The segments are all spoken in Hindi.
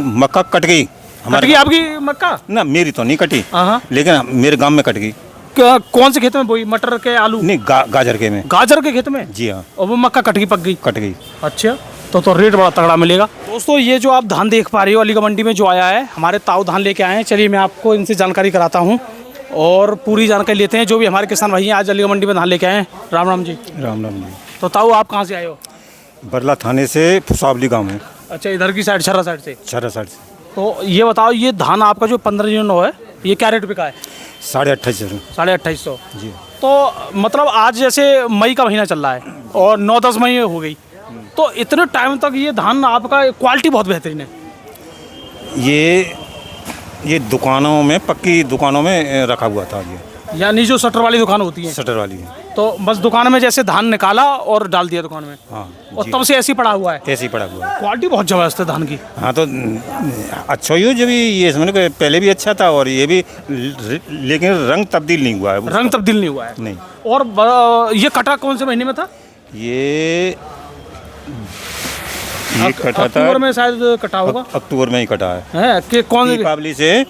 मक्का कट गई कट गई आपकी मक्का? ना, मेरी तो नहीं कटी, हाँ। लेकिन मेरे गांव में कट गई। कौन से खेत में बोई? मटर के, आलू? नहीं, गाजर के में। गाजर के खेत में? जी हाँ। और वो मक्का कट गई, पक गई? कट गई। अच्छा, तो रेट बड़ा तगड़ा मिलेगा। दोस्तों, ये जो आप धान देख पा रहे हो अलीगढ़ मंडी में जो आया है, हमारे ताऊ धान लेके आए हैं। चलिए मैं आपको इनसे जानकारी कराता हूँ और पूरी जानकारी लेते हैं। जो भी हमारे किसान भाई हैं आज अलीगढ़ मंडी में धान लेके आए हैं। राम राम जी। राम राम जी। तो ताऊ आप कहाँ से आए हो? बरला थाने से फुसावली गांव में। अच्छा, इधर की साइड, छर्रा साइड से? छर्रा साइड से। तो ये बताओ, ये धान आपका जो 1509 है, ये क्या रेट बिका है? 2850। 2850 जी। तो मतलब आज जैसे मई का महीना चल रहा है और 9-10 मई हो गई, तो इतने टाइम तक ये धान आपका क्वालिटी बहुत बेहतरीन है। ये दुकानों में, पक्की दुकानों में रखा हुआ था ये। यानी जो शटर वाली दुकान होती है? शटर वाली है। तो बस दुकान में जैसे धान निकाला और डाल दिया दुकान में? हाँ। और तब से ऐसे ही पड़ा हुआ है? ऐसे ही पड़ा हुआ है। क्वालिटी बहुत जबरदस्त है धान की। हाँ, तो अच्छा ही हो। जब ये इसमें पहले भी अच्छा था और ये भी, लेकिन रंग तब्दील नहीं हुआ है। रंग तब्दील नहीं हुआ है? नहीं। और ये कटा कौन से महीने में था? ये कटा था अक्टूबर में शायद कटा होगा। अक्टूबर में ही कटा है कि कौन? दीपावली से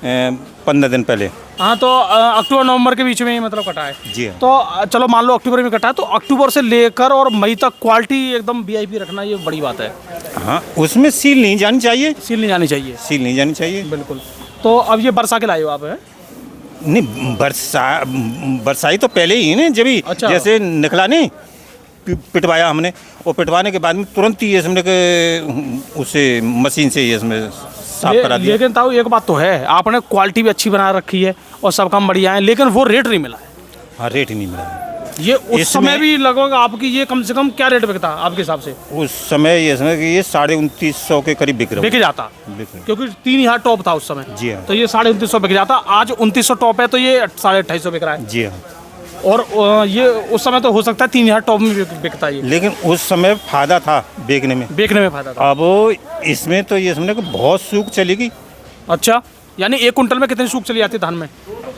15 दिन पहले। हाँ, तो अक्टूबर नवंबर के बीच में ही मतलब कटा है। जी हाँ। तो चलो मान लो अक्टूबर में कटा है, तो अक्टूबर से लेकर और मई तक क्वालिटी एकदम वीआईपी रखना, ये बड़ी बात है। हाँ, उसमें सील नहीं जानी चाहिए। सील नहीं जानी चाहिए? सील नहीं जानी चाहिए, बिल्कुल। तो अब ये बरसा के लाए हो आप? है नहीं, बरसाई तो पहले ही है ना, जब ही अच्छा। जैसे निकला नहीं, पिटवाया हमने, और पिटवाने के बाद में तुरंत ही इसमें उसे मशीन से इसमें साफ करा दिया। लेकिन ताऊ एक बात तो है, आपने क्वालिटी भी अच्छी बना रखी है और सब काम बढ़िया है, लेकिन वो रेट नहीं मिला है। हाँ, रेट ही नहीं मिला। ये उस समय भी लगभग आपकी ये कम से कम क्या रेट बिकता आपके हिसाब से? उस समय ये 2950 के करीब बिक जाता, क्योंकि 3000 टॉप था उस समय। जी हाँ। तो ये 2950 बिक जाता। आज 2900 टॉप है, तो ये 2850 बिक रहा है। जी हाँ। और ये उस समय तो हो सकता है 3000 टॉप में बिकता है ये। लेकिन उस समय फायदा था बेचने में फायदा था। अब इसमें तो ये समझे कि बहुत सूख चलेगी। अच्छा, यानी 1 कुंटल में कितनी सूख चली जाती है धान में?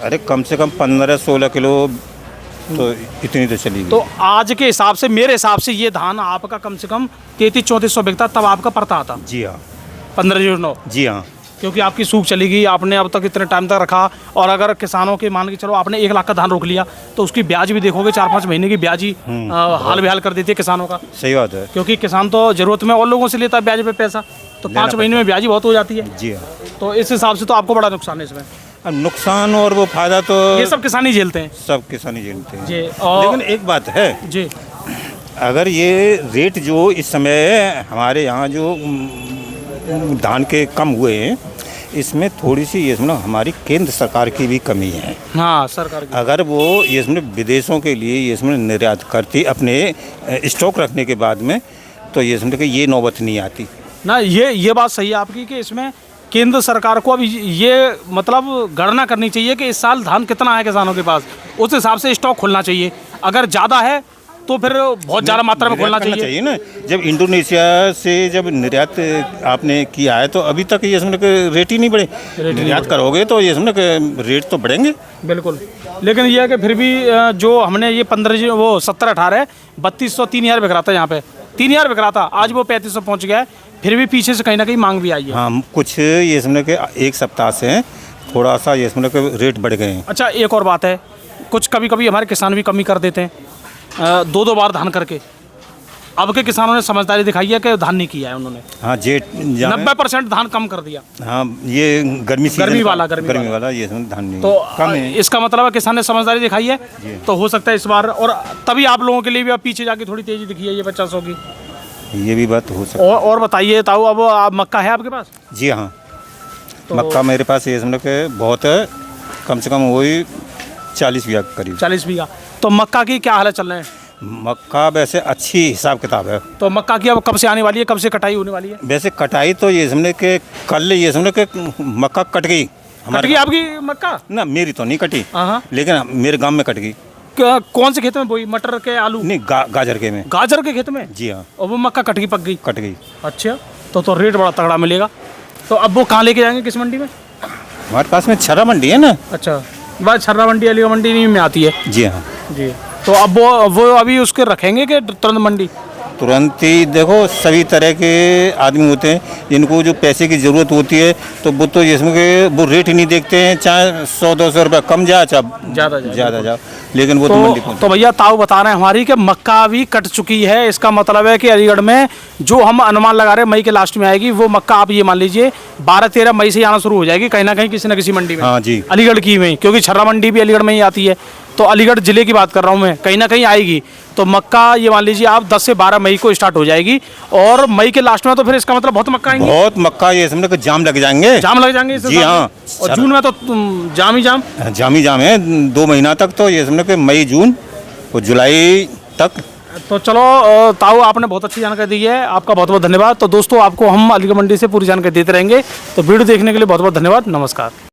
अरे कम से कम 15-16 किलो तो इतनी तो चलेगी। तो आज के हिसाब से, मेरे हिसाब से ये धान आपका कम से कम 3300-3400 बिकता, तब आपका पड़ता आता। जी हाँ। 1509। जी हाँ। क्योंकि आपकी सूख चलेगी, आपने अब तक इतने टाइम तक रखा, और अगर किसानों के मान के चलो आपने 1 लाख का धान रोक लिया, तो उसकी ब्याज भी देखोगे 4-5 महीने की ब्याज ही हाल बेहाल कर देती है किसानों का। सही बात है। क्योंकि किसान तो जरूरत में और लोगों से लेता है ब्याज पे पैसा, तो 5 महीने में ब्याज ही बहुत हो जाती है। जी हाँ। तो इस हिसाब से तो आपको बड़ा नुकसान है इसमें। अब नुकसान और वो फायदा तो ये सब किसान ही झेलते हैं। सब किसान ही झेलते हैं जी। लेकिन एक बात है जी, अगर ये रेट जो इस समय हमारे यहाँ जो धान के कम हुए हैं, इसमें थोड़ी सी ये इसमें हमारी केंद्र सरकार की भी कमी है। हाँ, सरकार की। अगर वो ये इसमें विदेशों के लिए ये इसमें निर्यात करती अपने स्टॉक रखने के बाद में, तो ये इसमें ये नौबत नहीं आती ना। ये बात सही है आपकी कि इसमें केंद्र सरकार को अब ये मतलब गणना करनी चाहिए कि इस साल धान कितना है किसानों के पास, उस हिसाब से स्टॉक खोलना चाहिए। अगर ज़्यादा है तो फिर बहुत ज़्यादा मात्रा में खोलना चाहिए ना। जब इंडोनेशिया से जब निर्यात आपने किया है, तो अभी तक ये इसमें रेट ही नहीं बढ़े। निर्यात करोगे तो ये इसमें रेट तो बढ़ेंगे। बिल्कुल। लेकिन यह है कि फिर भी जो हमने ये 17-18 3200 3000 बिक रहा था, यहाँ पे 3000 बिक रहा था, आज वो 3500 पहुँच गया है। फिर भी पीछे से कहीं ना कहीं मांग भी आई है। हाँ, कुछ ये इसमें के 1 सप्ताह से थोड़ा सा ये इसमें के रेट बढ़ गए हैं। अच्छा, एक और बात है, कुछ कभी कभी हमारे किसान भी कमी कर देते हैं 2-2 बार धान करके। अब के किसानों ने समझदारी दिखाई है कि धान नहीं किया है उन्होंने। हाँ, 90% धान कम कर दिया। हाँ, ये गर्मी वाला ये धान नहीं तो कम है। इसका मतलब है किसान ने समझदारी दिखाई है, तो हो सकता है इस बार, और तभी आप लोगों के लिए भी अब पीछे जाके थोड़ी तेजी दिखी है ये 50 की। ये भी बात हो सकती है। और बताइए ताऊ, अब आप मक्का है आपके पास? जी हाँ, तो मक्का मेरे पास ये समझ के बहुत है, कम से कम वही 40 बीघा करीब। 40 बीघा। तो मक्का की क्या हालत चल रहे हैं? मक्का वैसे अच्छी हिसाब किताब है। तो मक्का की अब कब से आने वाली है, कब से कटाई होने वाली है? वैसे कटाई तो ये समझे कि कल ये समझे कि मक्का कट गई। कट गई आपकी मक्का? ना, मेरी तो नहीं कटी, हाँ, लेकिन मेरे गांव में कट गई। कौन से खेत में बोई? मटर के, आलू? नहीं, गाजर के में। गाजर के खेत में? जी हाँ। और वो मक्का कट गई, पक गई? कट गई। अच्छा, तो रेट बड़ा तगड़ा मिलेगा। तो अब वो कहाँ लेके जाएंगे, किस मंडी में? हमारे पास में छर्रा मंडी है ना। अच्छा, बस छर्रा मंडी अलीगढ़ मंडी में आती है? जी हाँ। जी। तो अब वो अभी उसके रखेंगे कि तुरंत मंडी? तुरंत ही देखो सभी तरह के आदमी होते हैं जिनको जो पैसे की ज़रूरत होती है तो वो तो इसमें के वो रेट ही नहीं देखते हैं, चाहे 100-200 रुपये कम जाए चाहे ज़्यादा जाए, लेकिन वो तो मंडी तो भैया ताऊ बता रहे हैं हमारी कि मक्का भी कट चुकी है। इसका मतलब है कि अलीगढ़ में जो हम अनुमान लगा रहे हैं मई के लास्ट में आएगी, वो मक्का आप ये मान लीजिए 12-13 मई से आना शुरू हो जाएगी कहीं ना कहीं किसी न किसी मंडी में। हाँ जी, अलीगढ़ की में, क्योंकि छर्रा मंडी भी अलीगढ़ में ही आती है, तो अलीगढ़ ज़िले की बात कर रहा हूँ मैं, कहीं ना कहीं आएगी। तो मक्का ये मान लीजिए आप 10 से 12 मई को स्टार्ट हो जाएगी, और मई के लास्ट में तो फिर इसका मतलब बहुत मक्का आएंगे, बहुत मक्का ये समझ के जाम लग जाएंगे, जाम लग जाएंगे इस जी हिसाब हाँ। से। और जून में तो जाम ही जाम जाम है 2 महीना तक, तो ये समझ के मई जून और जुलाई तक। तो चलो ताऊ आपने बहुत अच्छी जानकारी दी है, आपका बहुत बहुत धन्यवाद। तो दोस्तों आपको हम अलीगढ़ मंडी से पूरी जानकारी देते रहेंगे, तो वीडियो देखने के लिए बहुत बहुत धन्यवाद, नमस्कार।